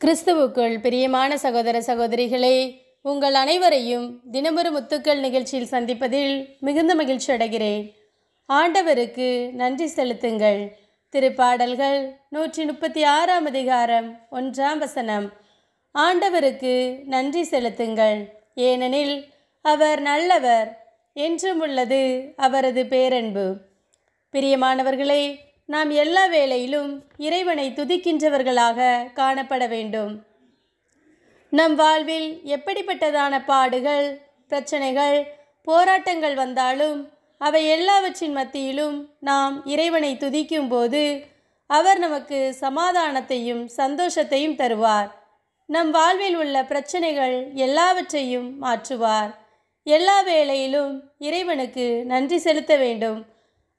கிறிஸ்துவுக்குள் பிரியமான சகோதர சகோதரிகளே, உங்கள் அனைவரையும் தினமொரு முத்துக்கள் நிகழ்ச்சியில் சந்திப்பதில் மிகுந்த மகிழ்ச்சி அடைகிறேன். ஆண்டவருக்கு நன்றி செலுத்துங்கள். திருப்பாடல்கள் 136 அதிகாரம் 1 ஆண்டவருக்கு நன்றி செலுத்துங்கள், ஏனெனில் அவர் நல்லவர், என்றும் உள்ளது அவரது பேரன்பு. பிரியமானவர்களே, நாம் எல்லா வேளையிலும் இறைவனை துதிக்கின்றவர்களாக காணப்பட வேண்டும். நம் வாழ்வில் எப்படிப்பட்டதான பாடுகள், பிரச்சனைகள், போராட்டங்கள் வந்தாலும் அவை எல்லாவற்றின் மத்தியிலும் நாம் இறைவனை துதிக்கும் போது அவர் நமக்கு சமாதானத்தையும் சந்தோஷத்தையும் தருவார். நம் வாழ்வில் உள்ள பிரச்சனைகள் எல்லாவற்றையும் மாற்றுவார். எல்லா வேளையிலும் இறைவனுக்கு நன்றி செலுத்த வேண்டும்.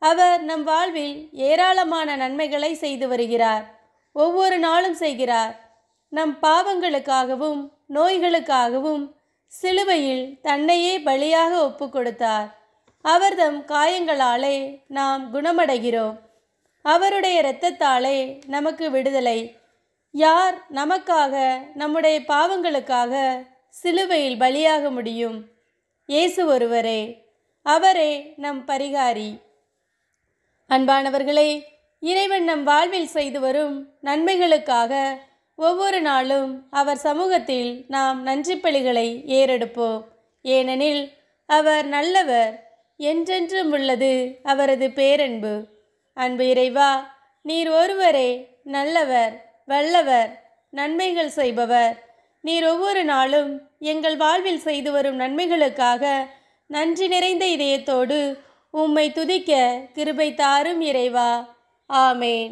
அவர் நம் வாழ்வில் ஏராளமான நன்மைகளை செய்து வருகிறார். ஒவ்வொரு நாளும் செய்கிறார். நம் பாவங்களுக்காகவும் நோய்களுக்காகவும் சிலுவையில் தன்னையே பலியாக ஒப்பு கொடுத்தார். அவர்தம் காயங்களாலே நாம் குணமடைகிறோம். அவருடைய இரத்தத்தாலே நமக்கு விடுதலை. யார் நமக்காக, நம்முடைய பாவங்களுக்காக சிலுவையில் பலியாக முடியும்? இயேசு ஒருவரே. அவரே நம் பரிகாரி. அன்பானவர்களே, இறைவன் நம் வாழ்வில் செய்து வரும் நன்மைகளுக்காக ஒவ்வொரு நாளும் அவர் சமூகத்தில் நாம் நன்றி பலிகளை ஏறெடுப்போம். ஏனெனில் அவர் நல்லவர், என்றென்றும் உள்ளது அவரது பேரன்பு. அன்பு இறைவா, நீர் ஒருவரே நல்லவர், வல்லவர், நன்மைகள் செய்பவர். நீர் ஒவ்வொரு நாளும் எங்கள் வாழ்வில் செய்து வரும் நன்மைகளுக்காக நன்றி நிறைந்த இதயத்தோடு உம்மை துதிக்க கிருபை தாரும் இறைவா. ஆமேன்.